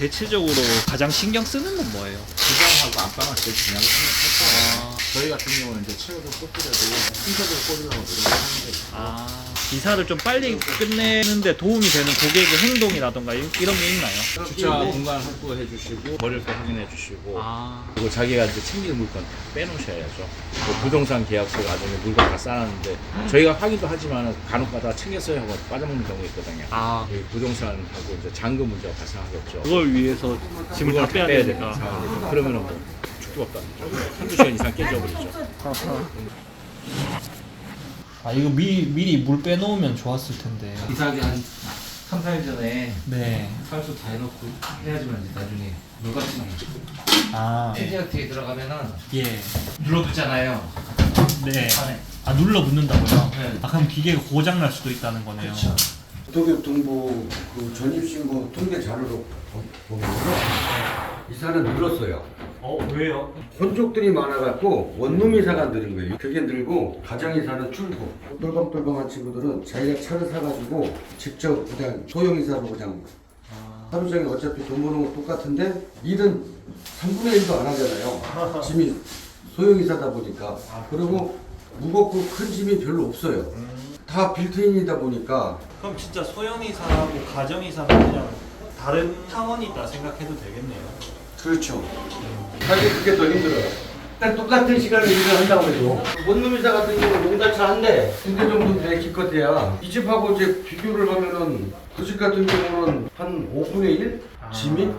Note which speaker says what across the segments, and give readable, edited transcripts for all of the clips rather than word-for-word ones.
Speaker 1: 대체적으로 가장 신경 쓰는 건 뭐예요?
Speaker 2: 구장하고 안방을 제일 중요하게 생각할 거예요. 저희 같은 경우는 이제 채워도 꽂더라도 순서대로 꽂으려고 노력하는 거죠.
Speaker 1: 기사를 좀 빨리 끝내는데 도움이 되는 고객의 행동이라던가 이런 게 있나요?
Speaker 2: 주차 공간 확보해 주시고 버릴 거 확인해 주시고 그리고 자기가 이제 챙길 물건 빼놓으셔야죠. 뭐 부동산 계약서 나중에 물건 다 쌓았는데 저희가 확인도 하지만 간혹가다 챙겼어요 하고 빠져먹는 경우가 있거든요. 이 부동산하고 이제 잔금 문제가 발생하겠죠.
Speaker 1: 그걸 위해서 짐을 다 빼야 되니까.
Speaker 2: 상황이죠. 그러면은 뭐 죽도 없다. 한두 시간 이상 깨져버리죠.
Speaker 1: 이거 미리 물 빼놓으면 좋았을 텐데.
Speaker 2: 이사하기 한 3, 4일 전에
Speaker 1: 네.
Speaker 2: 살수 다 해놓고 해야지만 이제 나중에 물 같은 거 세제어티에 들어가면은
Speaker 1: 예.
Speaker 2: 눌러붙잖아요.
Speaker 1: 네.
Speaker 2: 안에.
Speaker 1: 눌러 붙는다고요?
Speaker 2: 네.
Speaker 1: 그럼 기계가 고장 날 수도 있다는 거네요.
Speaker 2: 그렇죠.
Speaker 3: 국토교통부 그 전입신고 통계 자료로 보면 이사는 늘었어요.
Speaker 1: 왜요?
Speaker 3: 혼족들이 많아갖고 원룸 이사가 늘은 거예요. 그게 늘고 가정이사는 줄고 똘방똘방한 친구들은 자기가 차를 사가지고 직접 그냥 소형 이사로 그냥 하루 종일 어차피 돈 버는 거 똑같은데 일은 3분의 1도 안 하잖아요. 짐이 소형 이사다 보니까 그리고 무겁고 큰 짐이 별로 없어요. 다 빌트인이다 보니까
Speaker 1: 그럼 진짜 소형이사하고 가정이사는 그냥 다른 차원이 있다 생각해도 되겠네요.
Speaker 3: 그렇죠. 사실 그게 더 힘들어요. 일단 똑같은 시간을 일을 한다고 해도 원룸 이사 같은 경우는 용달차 한 대, 2대 정도 내 기껏해야 이 집하고 이제 비교를 하면은 그 집 같은 경우는 한 5분의 1? 짐이?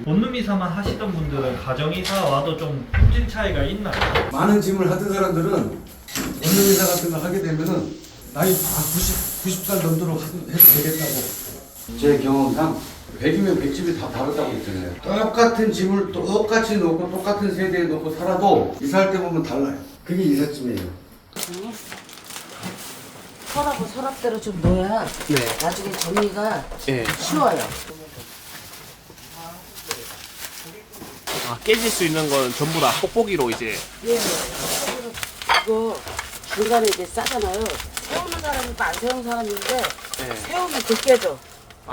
Speaker 1: 원룸이사만 하시던 분들은 가정이사와도 좀 품질 차이가 있나요?
Speaker 3: 많은 짐을 하던 사람들은 원룸 이사 같은 거 하게 되면은 나이 90살 넘도록 해도 되겠다고. 제 경험상 100이면 100집이 다 다르다고 했잖아요. 똑같은 짐을 똑같이 놓고 똑같은 세대에 놓고 살아도 이사할 때 보면 달라요. 그게 이삿짐이에요.
Speaker 4: 서랍은 서랍대로 좀 놓아야 나중에 정리가 쉬워요.
Speaker 5: 깨질 수 있는 건 전부 다 뽁뽁이로 이제.
Speaker 4: 예. 이거 중간에 이제 싸잖아요. 세우는 사람이 있고 안 세우는 사람이 있는데 세우면 더 깨져.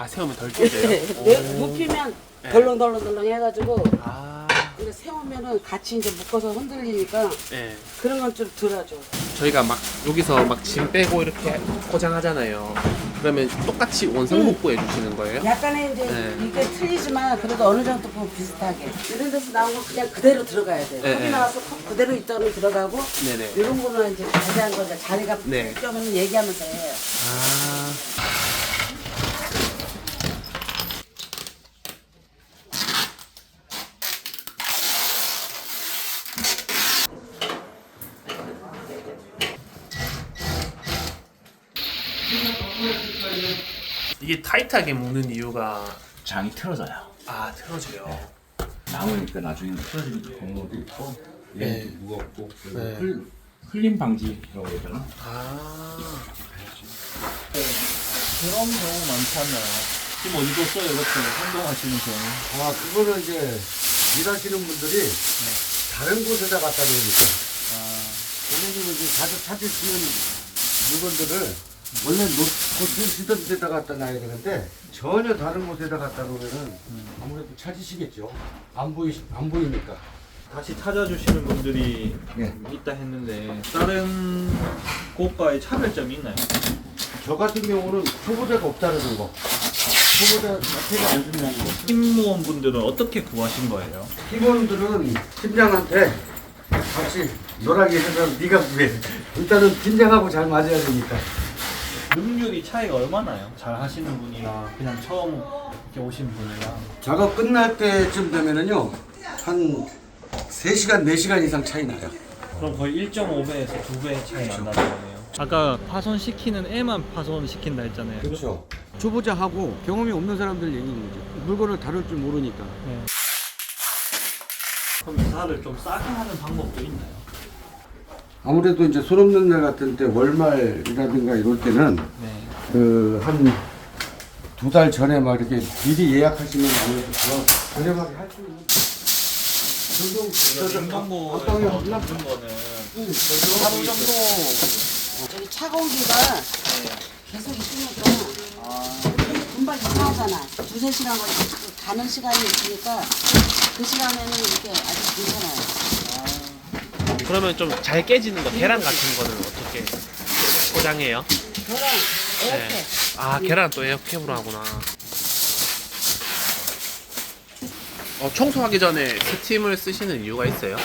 Speaker 5: 세우면 덜 깨져요.
Speaker 4: 눕히면 덜렁덜렁 해가지고
Speaker 5: 아,
Speaker 4: 근데 세우면은 같이 이제 묶어서 흔들리니까
Speaker 5: 네.
Speaker 4: 그런 건 좀 덜하죠.
Speaker 5: 저희가 막 여기서 막 짐 빼고 이렇게 포장하잖아요. 그러면 똑같이 원상복구 해주시는 거예요?
Speaker 4: 약간의 이제 이게 틀리지만 그래도 어느 정도 보면 비슷하게 이런 데서 나온 건 그냥 그대로 들어가야 돼요. 컵이 나와서 컵 그대로 있다는 들어가고
Speaker 5: 네네.
Speaker 4: 이런 거는 이제 자세한 거 이제 자리가
Speaker 5: 네.
Speaker 4: 좀 얘기하면 돼요.
Speaker 5: 이게 타이트하게 묶는 이유가
Speaker 2: 장이 틀어져요.
Speaker 5: 틀어져요.
Speaker 2: 나오니까 나중에 틀어지는 경우도 있고 얘는 무겁고 그리고 흘림 방지라고 해야 되나?
Speaker 1: 그런 경우 많잖아요. 지금 어디도 써요 이렇게 행동하시는 경우.
Speaker 3: 그거는 이제 일하시는 분들이 다른 곳에다 갖다 놓으니까. 고객님은 이제 자주 찾으시는 물건들을 원래 놓고 쓰시던 데다 갖다 놔야 되는데 전혀 다른 곳에다 갖다 놓으면은 아무래도 찾으시겠죠. 안 보이니까.
Speaker 1: 다시 찾아주시는 분들이
Speaker 3: 네.
Speaker 1: 있다 했는데 다른 곳과의 차별점이 있나요?
Speaker 3: 저 같은 경우는 초보자가 없다는 거. 초보자 자체가 안 준다는 거.
Speaker 1: 팀무원분들은 어떻게 구하신 거예요?
Speaker 3: 팀원들은 팀장한테 같이 놀아게 해서 네가 구해. 일단은 팀장하고 잘 맞아야 되니까.
Speaker 1: 능률이 차이가 얼마나요? 잘 하시는 분이랑 그냥 처음 이렇게 오신 분이랑.
Speaker 3: 작업 끝날 때쯤 되면은요 한 3시간, 4시간 이상 차이 나요.
Speaker 1: 그럼 거의 1.5배에서 2배 차이 난다는 거네요. 아까 파손시키는 애만 파손시킨다 했잖아요.
Speaker 3: 그렇죠. 초보자하고 경험이 없는 사람들 얘기는 거죠. 물건을 다룰 줄 모르니까.
Speaker 1: 네. 그럼 이사를 좀 싸게 하는 방법도 있나요?
Speaker 3: 아무래도 이제 손 없는 날 같은 때 월말이라든가 이럴 때는
Speaker 1: 네.
Speaker 3: 그 한 2달 전에 막 이렇게 미리 예약하시면 아무래도 저렴하게 할 수 있는.
Speaker 1: 냉장고에
Speaker 3: 어떤
Speaker 1: 넣는 거는 하루 정도.
Speaker 4: 저기 차가운 기가 계속 있으니까 금방 이상하잖아. 2-3시간 걸리고 가는 시간이 있으니까 그 시간에는 이렇게 아주 괜찮아요.
Speaker 5: 그러면 좀 잘 깨지는 거 계란 같은 거는 어떻게 포장해요?
Speaker 4: 계란 이렇게
Speaker 5: 아 계란 또 에어캡으로 하구나. 청소하기 전에 스팀을 쓰시는 이유가 있어요?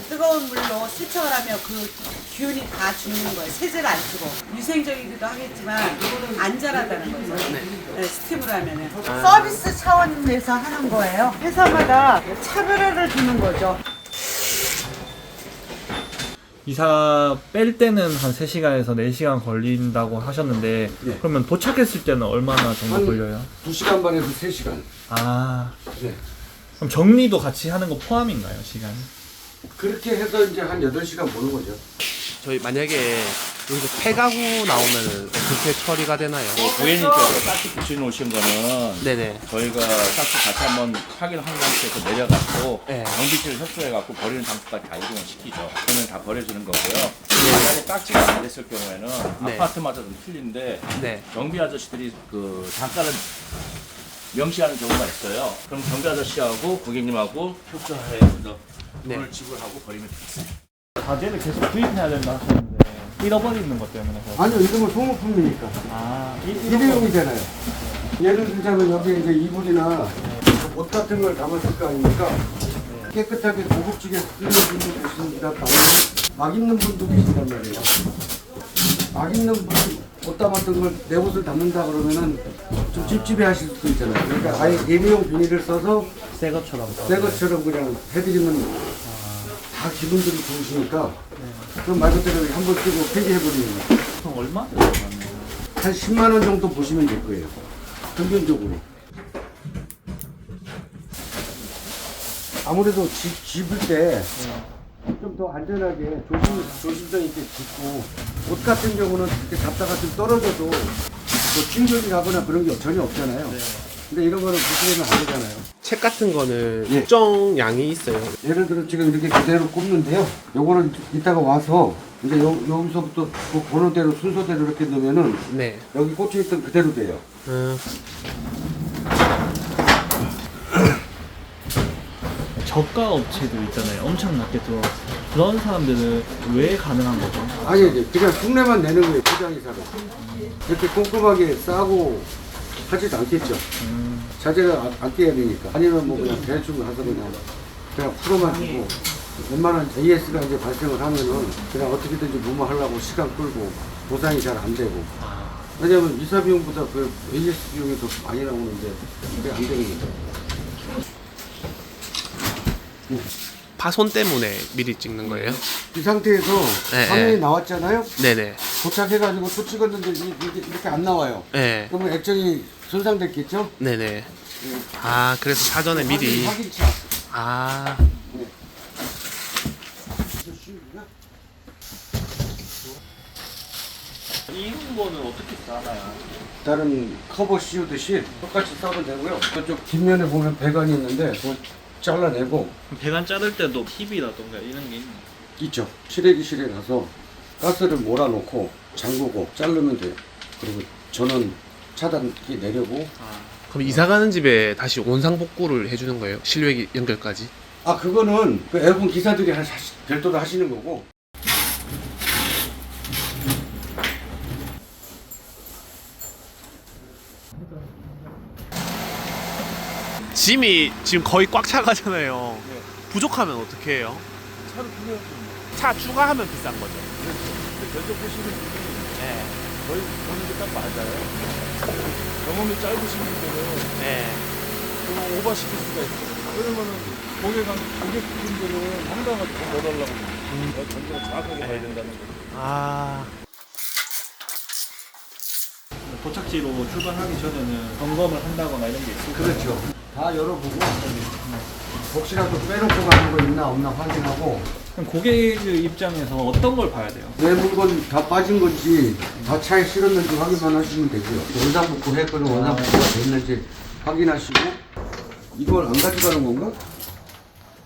Speaker 6: 뜨거운 물로 세척을 하면 그 기운이 다 죽는 거예요. 세제를 안 쓰고. 위생적이기도 하겠지만 안전하다는 거죠. 네, 스팀으로 하면은. 서비스 차원에서 하는 거예요. 회사마다 차별화를 두는 거죠.
Speaker 1: 이사 뺄 때는 한 3시간에서 4시간 걸린다고 하셨는데
Speaker 3: 네.
Speaker 1: 그러면 도착했을 때는 얼마나 정도
Speaker 3: 한
Speaker 1: 걸려요?
Speaker 3: 2시간 반에서 3시간.
Speaker 1: 아,
Speaker 3: 네.
Speaker 1: 그럼 정리도 같이 하는 거 포함인가요, 시간이?
Speaker 3: 그렇게 해서 이제 한 8시간 보는 거죠.
Speaker 5: 저희 만약에 여기서 폐가구 나오면은 어떻게 처리가 되나요?
Speaker 2: 고객님께서 딱지 붙여놓으신 거는
Speaker 5: 네네.
Speaker 2: 저희가 딱지 다시 한번 확인한 상태에서 내려갖고
Speaker 5: 네.
Speaker 2: 정비실을 협조해갖고 버리는 장소까지 다 이동을 시키죠. 그러면 다 버려주는 거고요. 만약에 딱지가 안 됐을 경우에는
Speaker 5: 네.
Speaker 2: 아파트마다 좀 틀린데
Speaker 5: 네.
Speaker 2: 경비 아저씨들이 그 단가를 명시하는 경우가 있어요. 그럼 경비 아저씨하고 고객님하고 협조해서
Speaker 5: 네.
Speaker 2: 돈을 지불하고 버리면 되겠어요.
Speaker 1: 가재를 계속 구입해야 된다 하셨는데 잃어버리는 것 때문에
Speaker 3: 아니요, 이러면 소모품이니까.
Speaker 1: 아,
Speaker 3: 일회용이잖아요. 예를 들자면 여기 이제 이불이나 옷 같은 걸 담았을 거 아닙니까? 깨끗하게 고급지게 쓰는 분도 계십니다. 막 입는 분도 계신단 말이에요. 막 입는 분, 옷 담았던 걸 내 옷을 담는다 그러면은 좀 찝찝해 하실 수도 있잖아요. 그러니까 아예 일회용 비닐을 써서
Speaker 1: 새 것처럼.
Speaker 3: 새 것처럼 그냥 해드리면 다 기분들이 좋으시니까 그럼 말 그대로 한 번 쓰고 폐기해버리는 거예요.
Speaker 1: 보통 얼마?
Speaker 3: 한 10만 원 정도 보시면 될 거예요. 평균적으로. 아무래도 집을 때 좀 더 안전하게 조심성 있게 짓고 옷 같은 경우는 이렇게 잡다가 좀 떨어져도 뭐 충격이 가거나 그런 게 전혀 없잖아요. 근데 이런 거는 부수면 안 되잖아요.
Speaker 5: 책 같은 거는
Speaker 3: 예.
Speaker 5: 특정 양이 있어요.
Speaker 3: 예를 들어 지금 이렇게 그대로 꼽는데요. 요거는 이따가 와서 이제 여기서부터 그 번호대로 순서대로 이렇게 넣으면은
Speaker 5: 네.
Speaker 3: 여기 꽂혀있던 그대로 돼요.
Speaker 1: 저가 업체도 있잖아요. 엄청 낮게 들어왔어요. 그런 사람들은 왜 가능한 거죠?
Speaker 3: 아니 이제 그냥 흉내만 내는 거예요. 포장이사로. 이렇게 꼼꼼하게 싸고 하지도 않겠죠. 자재를 아껴야 되니까. 아니면 뭐 그냥 대충 가서 그냥 풀어만 주고 웬만한 AS가 이제 발생을 하면은 그냥 어떻게든지 무마하려고 시간 끌고 보상이 잘 안 되고. 왜냐면 이사 비용보다 그 AS 비용이 더 많이 나오는데 그게 안 되는 거죠.
Speaker 5: 파손 때문에 미리 찍는 거예요?
Speaker 3: 이 상태에서
Speaker 5: 네,
Speaker 3: 화면이
Speaker 5: 네.
Speaker 3: 나왔잖아요.
Speaker 5: 네네.
Speaker 3: 도착해가지고 또 찍었는데 이렇게 안 나와요.
Speaker 5: 네.
Speaker 3: 그러면 액정이 손상됐겠죠?
Speaker 5: 네네. 아 그래서 사전에 미리.
Speaker 3: 확인차.
Speaker 5: 아
Speaker 1: 이 홍보는 어떻게 싸나요?
Speaker 3: 다른 커버 씌우듯이 똑같이 싸도 되고요. 그쪽 뒷면에 보면 배관이 있는데 그걸 잘라내고
Speaker 1: 배관 자를 때도 팁이라던가 이런 게 있나요?
Speaker 3: 있죠. 실외기실에 가서 가스를 몰아놓고 잠그고 자르면 돼요. 그리고 전원 차단기 내려고.
Speaker 5: 그럼 이사 가는 집에 다시 원상복구를 해주는 거예요? 실외기 연결까지?
Speaker 3: 아 그거는 그 에어컨 기사들이 별도로 하시는 거고.
Speaker 5: 짐이 지금 거의 꽉 차가잖아요. 부족하면 어떻게 해요?
Speaker 2: 차를 빌려주는
Speaker 5: 차 추가하면 비싼 거죠.
Speaker 2: 근데 견적 보시는 분이
Speaker 5: 네.
Speaker 2: 저희 보는 게 딱 맞아요. 경험이 짧으신 분들은
Speaker 5: 네.
Speaker 2: 좀 오버시킬 수가 있어요. 그러면은 고객분들은 황당하게 돈 넣어달라고 견적을 정확하게 봐야 된다는 거죠.
Speaker 5: 아
Speaker 1: 도착지로 출발하기 전에는 점검을 한다거나 이런 게 있을까요?
Speaker 3: 그렇죠. 다 열어보고 혹시라도 빼놓고 가는 거 있나 없나 확인하고
Speaker 1: 그럼 고객 입장에서 어떤 걸 봐야 돼요?
Speaker 3: 내 물건 다 빠진 건지 다 차에 실었는지 확인만 하시면 되고요. 원상복구 했거나 원상복구가 됐는지 확인하시고 이걸 안 가져가는 건가?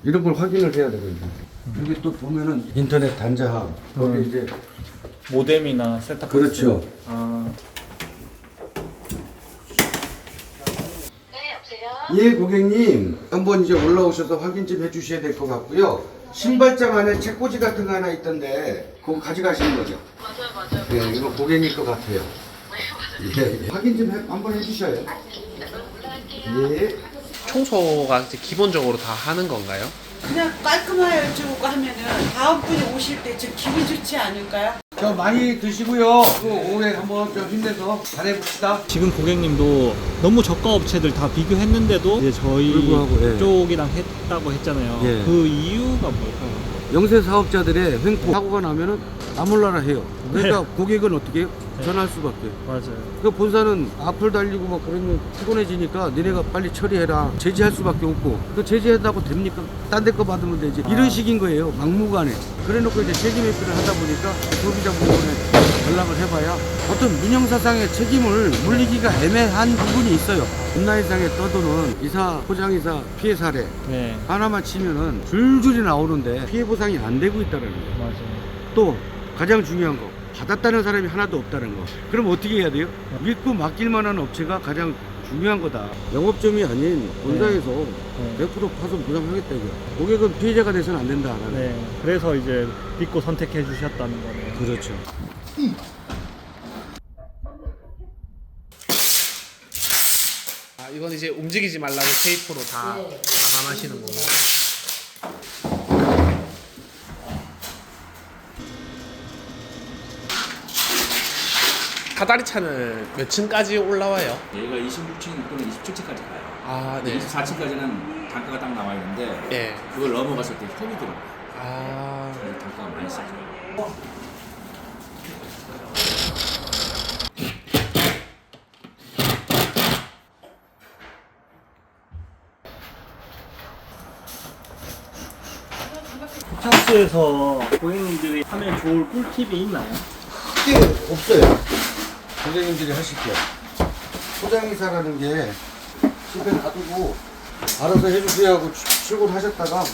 Speaker 3: 이런 걸 확인을 해야 되거든요. 여기 또 보면은 인터넷 단자함 거기 이제
Speaker 1: 모뎀이나 세탁
Speaker 3: 그렇죠.
Speaker 1: 아,
Speaker 3: 예, 고객님. 한번 이제 올라오셔서 확인 좀 해주셔야 될 것 같고요. 신발장 안에 책꽂이 같은 거 하나 있던데 그거 가져가시는 거죠? 맞아요. 네, 이거 고객님 것 같아요. 예, 확인 좀 한번 해주셔요. 예.
Speaker 5: 청소가 이제 기본적으로 다 하는 건가요?
Speaker 6: 그냥 깔끔하게 해주고 하면은 다음 분이 오실 때 좀 기분 좋지 않을까요?
Speaker 3: 저 많이 드시고요. 또 올해 한번 좀 힘내서 잘해봅시다.
Speaker 1: 지금 고객님도 너무 저가 업체들 다 비교했는데도 이제 저희
Speaker 3: 불구하고, 예.
Speaker 1: 쪽이랑 했다고 했잖아요.
Speaker 3: 예.
Speaker 1: 그 이유가 뭘까요?
Speaker 3: 영세 사업자들의 횡포 사고가 나면은 나몰라라 해요. 그러니까
Speaker 1: 네.
Speaker 3: 고객은 어떻게 해요? 전화할 수밖에.
Speaker 1: 맞아요.
Speaker 3: 그 본사는 앞을 달리고 막 그러면 피곤해지니까 니네가 빨리 처리해라 제지할 수밖에 없고 그 제지한다고 됩니까? 딴 데 거 받으면 되지 이런 식인 거예요. 막무가내. 그래놓고 이제 책임 회피를 하다 보니까 소비자분들에 연락을 해봐야 어떤 민형사상의 책임을 물리기가 애매한 부분이 있어요. 온라인상에 떠도는 이사, 포장이사 피해 사례
Speaker 1: 네,
Speaker 3: 하나만 치면은 줄줄이 나오는데 피해 보상이 안 되고 있다는 거예요.
Speaker 1: 맞아요.
Speaker 3: 또 가장 중요한 거 받았다는 사람이 하나도 없다는 거. 그럼 어떻게 해야 돼요? 믿고 맡길 만한 업체가 가장 중요한 거다. 영업점이 아닌 본사에서
Speaker 1: 네.
Speaker 3: 100% 파손 보장하겠다 이거. 고객은 피해자가 돼서는 안 된다.
Speaker 1: 네, 그래서 이제 믿고 선택해 주셨다는 거네요.
Speaker 3: 그렇죠.
Speaker 5: 아, 이건 이제 움직이지 말라고 테이프로 다 마감하시는 거고. 사다리 차는 몇 층까지 올라와요?
Speaker 2: 얘가 26층 또는 27층까지 가요.
Speaker 5: 아, 네.
Speaker 2: 24층까지는 단가가 딱 나와 있는데
Speaker 5: 예.
Speaker 2: 그걸 넘어갔을 때 혐이 들어가요.
Speaker 5: 아,
Speaker 2: 그래서 단가가 많이 싸죠.
Speaker 1: 차스에서 고객님들이 하면 좋을 꿀팁이 있나요?
Speaker 3: 크게 없어요. 고객님들이 하실게요. 포장이사라는 게 집에 놔두고 알아서 해주세요 하고 출근하셨다가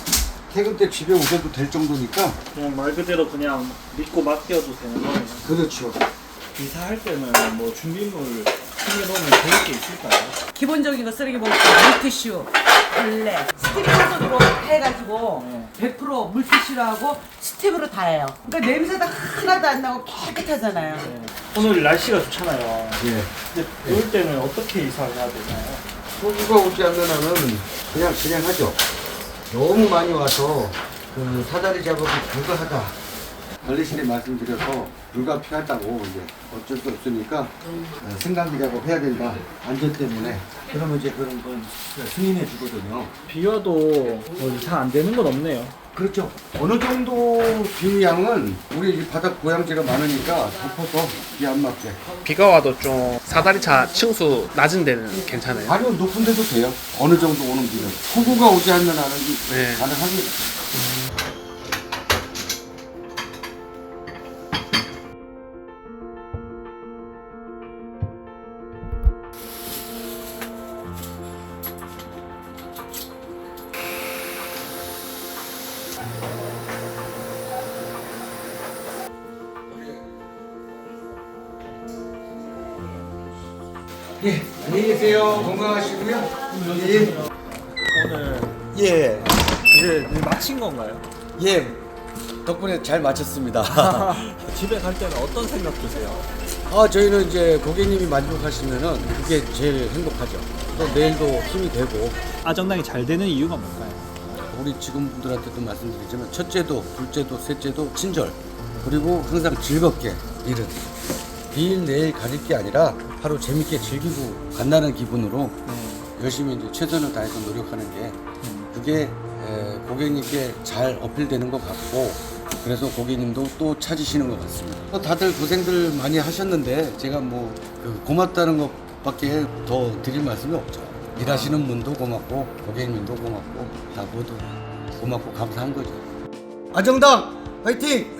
Speaker 3: 퇴근 때 집에 오셔도 될 정도니까.
Speaker 1: 그냥 말 그대로 그냥 믿고 맡겨도 되는 거예요.
Speaker 3: 그렇죠.
Speaker 1: 이사할 때는 뭐 준비물 챙겨놓으면 좋을 게 있을까요?
Speaker 6: 기본적인 거 쓰레기 봉투, 물티슈, 벌레, 스팀 파손으로 해가지고 100% 물티슈로 하고 스팀으로 다 해요. 그러니까 냄새도 하나도 안 나고 깨끗하잖아요.
Speaker 1: 네. 오늘 날씨가 좋잖아요.
Speaker 3: 예.
Speaker 1: 근데 이럴 때는 어떻게 이사를 해야 되나요?
Speaker 3: 소주가 오지 않는 한은 그냥 진행하죠. 너무 많이 와서 그 사다리 작업이 불가하다. 관리실에 말씀드려서 불가피하다고 이제 어쩔 수 없으니까 생강기 작업 해야 된다. 안전 때문에. 그러면 이제 그런 건 승인해 주거든요.
Speaker 1: 비 와도 뭐 이사 안 되는 건 없네요.
Speaker 3: 그렇죠. 어느 정도 비 양은 우리 이 바닥 고양지가 많으니까 덮어서 비 안 맞게.
Speaker 5: 비가 와도 좀 사다리차 층수 낮은 데는 괜찮아요?
Speaker 3: 아니요, 높은 데도 돼요. 어느 정도 오는 비는. 폭우가 오지 않는 한은
Speaker 5: 네.
Speaker 3: 가능합니다. 예, 안녕히 계세요. 건강하시고요. 예.
Speaker 1: 오늘
Speaker 3: 예.
Speaker 1: 이제 마친 건가요?
Speaker 3: 예. 덕분에 잘 마쳤습니다.
Speaker 1: 집에 갈 때는 어떤 생각 드세요?
Speaker 3: 저희는 이제 고객님이 만족하시면은 그게 제일 행복하죠. 또 내일도 힘이 되고.
Speaker 1: 아정당이 잘 되는 이유가 뭘까요?
Speaker 3: 우리 직원분들한테도 말씀드리지만 첫째도, 둘째도, 셋째도 친절. 그리고 항상 즐겁게 일은. 비일 내일 가릴 게 아니라 하루 재밌게 즐기고 간다는 기분으로 열심히 이제 최선을 다해서 노력하는 게 그게 고객님께 잘 어필되는 것 같고 그래서 고객님도 또 찾으시는 것 같습니다. 다들 고생들 많이 하셨는데 제가 뭐 고맙다는 것밖에 더 드릴 말씀이 없죠. 일하시는 분도 고맙고 고객님도 고맙고 다 모두 고맙고 감사한 거죠. 아정당 화이팅!